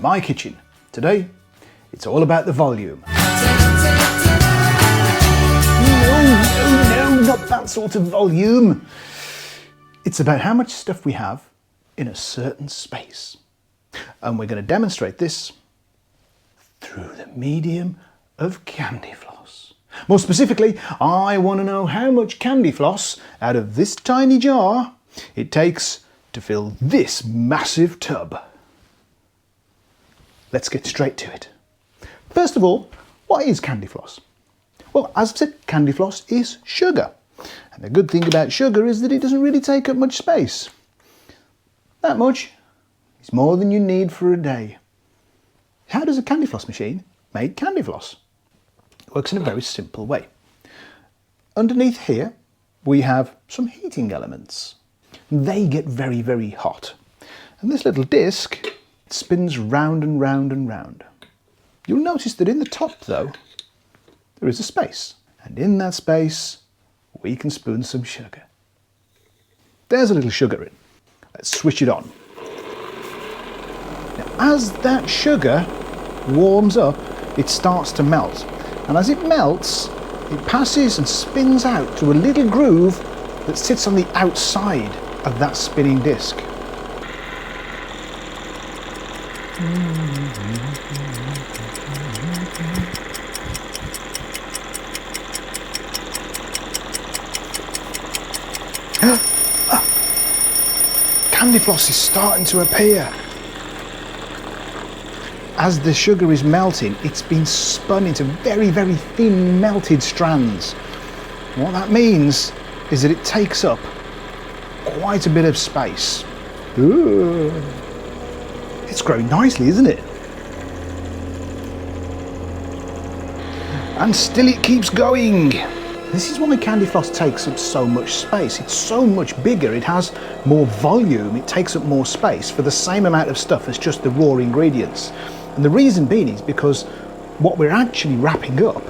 my kitchen. Today, it's all about the volume. No, not that sort of volume. It's about how much stuff we have in a certain space. And we're going to demonstrate this through the medium of candy floss. More specifically, I want to know how much candy floss out of this tiny jar it takes to fill this massive tub. Let's get straight to it. First of all, what is candy floss? Well, as I've said, candy floss is sugar. And the good thing about sugar is that it doesn't really take up much space. That much is more than you need for a day. How does a candy floss machine make candy floss? It works in a very simple way. Underneath here, we have some heating elements. They get very, very hot. And this little disc spins round and round and round. You'll notice that in the top, though, there is a space. And in that space, we can spoon some sugar. There's a little sugar in. Let's switch it on. Now, as that sugar warms up, it starts to melt. And as it melts, it passes and spins out to a little groove that sits on the outside of that spinning disc. Candy floss is starting to appear. As the sugar is melting, it's been spun into very, very thin melted strands. What that means is that it takes up quite a bit of space. Ooh. It's growing nicely, isn't it? And still it keeps going. This is why candy floss takes up so much space. It's so much bigger, it has more volume, it takes up more space for the same amount of stuff as just the raw ingredients. And the reason being is because what we're actually wrapping up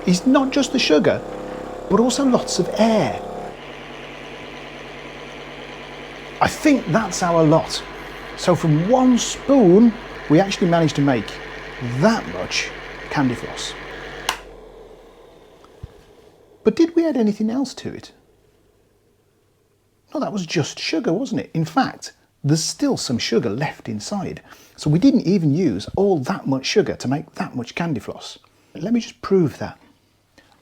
is not just the sugar, but also lots of air. I think that's our lot. So from one spoon, we actually managed to make that much candy floss. But did we add anything else to it? No, that was just sugar, wasn't it? In fact, there's still some sugar left inside. So we didn't even use all that much sugar to make that much candy floss. Let me just prove that.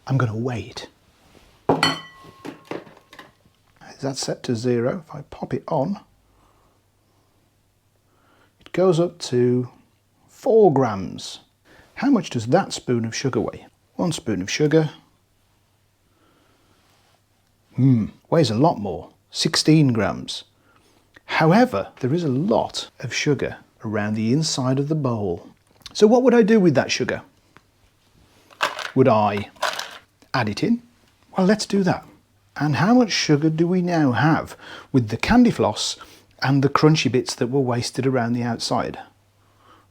I'm going to weigh it. Is that set to 0? If I pop it on, it goes up to 4 grams. How much does that spoon of sugar weigh? 1 spoon of sugar weighs a lot more, 16 grams. However, there is a lot of sugar around the inside of the bowl. So what would I do with that sugar? Would I add it in? Well, let's do that. And how much sugar do we now have with the candy floss and the crunchy bits that were wasted around the outside?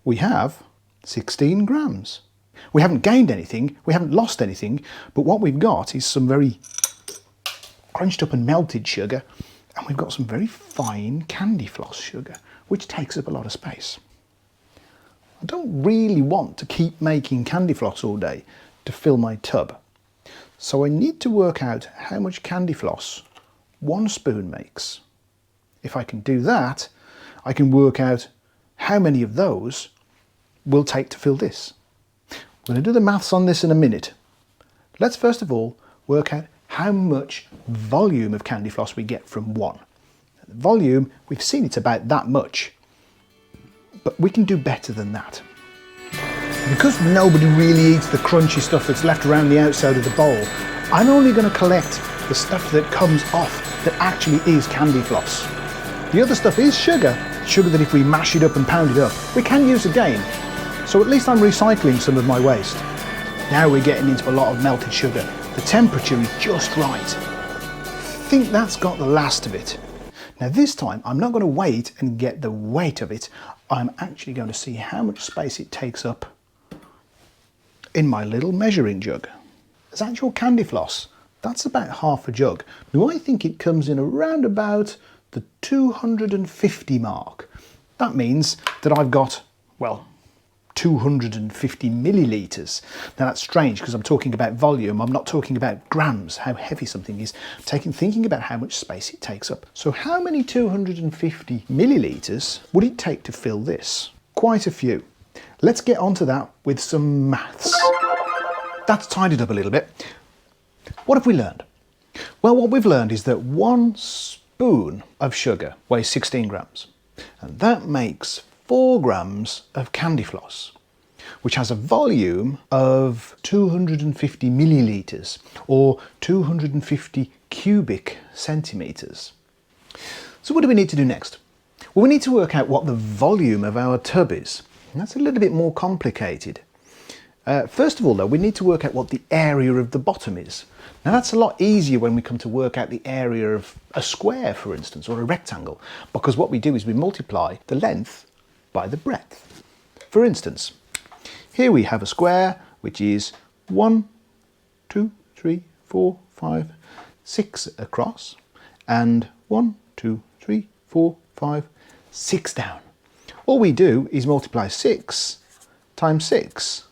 We have 16 grams. We haven't gained anything, we haven't lost anything, but what we've got is some very crunched up and melted sugar, and we've got some very fine candy floss sugar, which takes up a lot of space. I don't really want to keep making candy floss all day to fill my tub. So I need to work out how much candy floss 1 spoon makes. If I can do that, I can work out how many of those will take to fill this. I'm going to do the maths on this in a minute. Let's first of all work out how much volume of candy floss we get from 1. The volume, we've seen it's about that much, but we can do better than that. Because nobody really eats the crunchy stuff that's left around the outside of the bowl, I'm only going to collect the stuff that comes off that actually is candy floss. The other stuff is sugar that if we mash it up and pound it up, we can use again. So at least I'm recycling some of my waste. Now we're getting into a lot of melted sugar. The temperature is just right. I think that's got the last of it. Now this time, I'm not going to wait and get the weight of it. I'm actually going to see how much space it takes up in my little measuring jug. As actual candy floss, that's about half a jug. Now I think it comes in around about the 250 mark. That means that I've got well, 250 millilitres. Now that's strange because I'm talking about volume, I'm not talking about grams, how heavy something is. Thinking about how much space it takes up. So how many 250 millilitres would it take to fill this? Quite a few. Let's get onto that with some maths. That's tidied up a little bit. What have we learned? Well, what we've learned is that 1 spoon of sugar weighs 16 grams, and that makes 4 grams of candy floss, which has a volume of 250 millilitres or 250 cubic centimetres. So what do we need to do next? Well, we need to work out what the volume of our tub is. And that's a little bit more complicated. First of all, though, we need to work out what the area of the bottom is. Now that's a lot easier when we come to work out the area of a square, for instance, or a rectangle, because what we do is we multiply the length by the breadth. For instance, here we have a square which is 1, 2, 3, 4, 5, 6 across, and 1, 2, 3, 4, 5, 6 down. All we do is multiply 6 times 6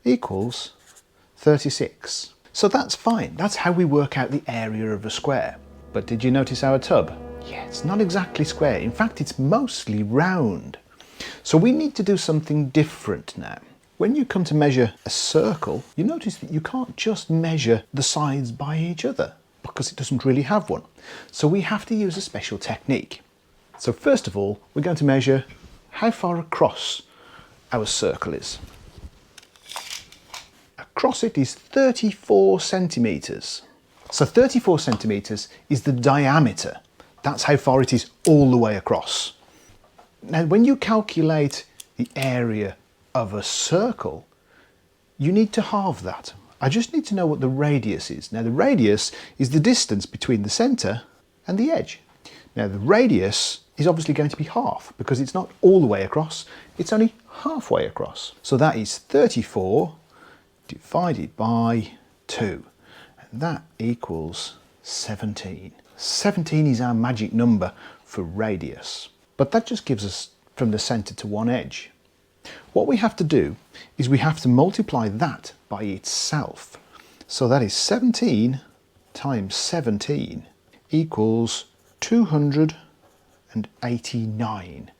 equals 36. So that's fine. That's how we work out the area of a square. But did you notice our tub? Yeah, it's not exactly square. In fact, it's mostly round. So we need to do something different now. When you come to measure a circle, you notice that you can't just measure the sides by each other because it doesn't really have one. So we have to use a special technique. So first of all, we're going to measure how far across our circle is. Across it is 34 centimetres. So 34 centimetres is the diameter. That's how far it is all the way across. Now, when you calculate the area of a circle, you need to halve that. I just need to know what the radius is. Now, the radius is the distance between the centre and the edge. Now, the radius is obviously going to be half because it's not all the way across, it's only halfway across. So that is 34 divided by 2, and that equals 17. 17 is our magic number for radius, but that just gives us from the centre to one edge. What we have to do is we have to multiply that by itself. So that is 17 times 17 equals 289.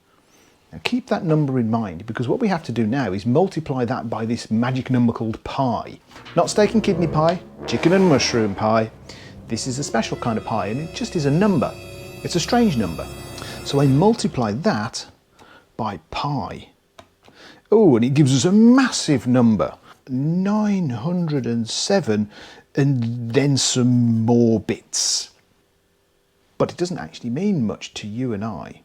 Now keep that number in mind, because what we have to do now is multiply that by this magic number called pi. Not steak and kidney pie, chicken and mushroom pie. This is a special kind of pie, and it just is a number. It's a strange number. So I multiply that by pi. Oh, and it gives us a massive number, 907, and then some more bits. But it doesn't actually mean much to you and I.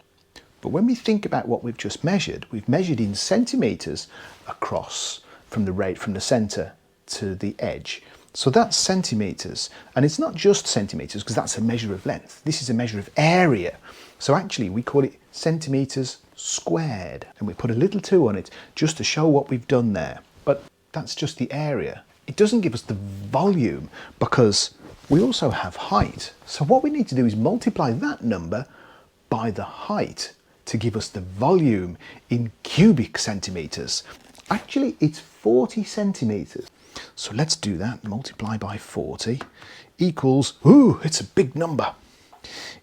But when we think about what we've just measured, we've measured in centimetres across from the centre to the edge. So that's centimetres, and it's not just centimetres because that's a measure of length. This is a measure of area. So actually we call it centimetres squared, and we put a little 2 on it just to show what we've done there. But that's just the area. It doesn't give us the volume because we also have height. So what we need to do is multiply that number by the height to give us the volume in cubic centimetres. Actually, it's 40 centimetres. So let's do that. Multiply by 40 equals, ooh, it's a big number.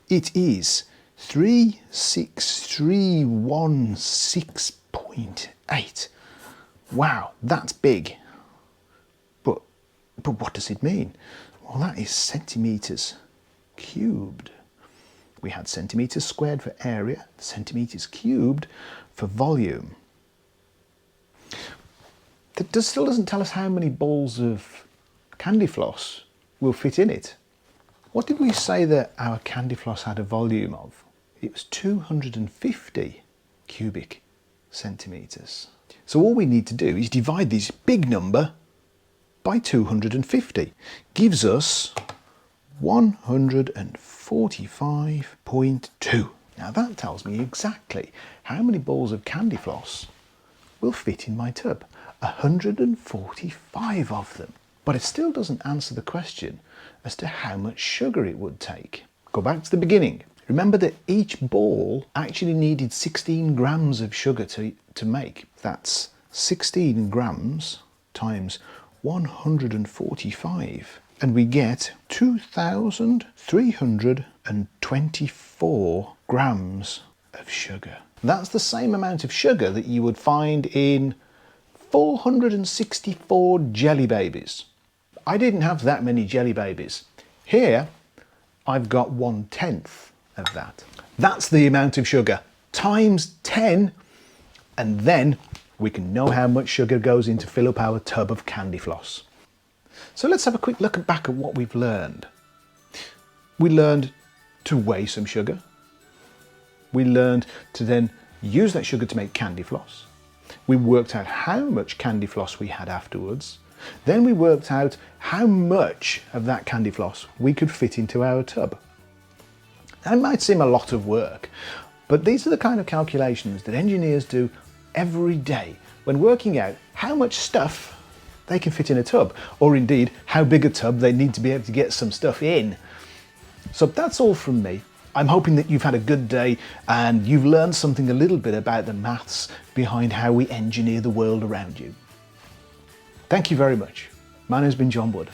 It is 36316.8. Wow, that's big. But what does it mean? Well, that is centimetres cubed. We had centimetres squared for area, centimetres cubed for volume. That still doesn't tell us how many balls of candy floss will fit in it. What did we say that our candy floss had a volume of? It was 250 cubic centimetres. So all we need to do is divide this big number by 250. Gives us 145.2. Now that tells me exactly how many balls of candy floss will fit in my tub. 145 of them. But it still doesn't answer the question as to how much sugar it would take. Go back to the beginning. Remember that each ball actually needed 16 grams of sugar to make. That's 16 grams times 145. And we get 2,324 grams of sugar. That's the same amount of sugar that you would find in 464 jelly babies. I didn't have that many jelly babies. Here, I've got 1/10 of that. That's the amount of sugar times 10, and then we can know how much sugar goes in to fill up our tub of candy floss. So let's have a quick look back at what we've learned. We learned to weigh some sugar. We learned to then use that sugar to make candy floss. We worked out how much candy floss we had afterwards. Then we worked out how much of that candy floss we could fit into our tub. That might seem a lot of work, but these are the kind of calculations that engineers do every day when working out how much stuff they can fit in a tub, or indeed how big a tub they need to be able to get some stuff in. So that's all from me. I'm hoping that you've had a good day and you've learned something a little bit about the maths behind how we engineer the world around you. Thank you very much. My name's been John Wood.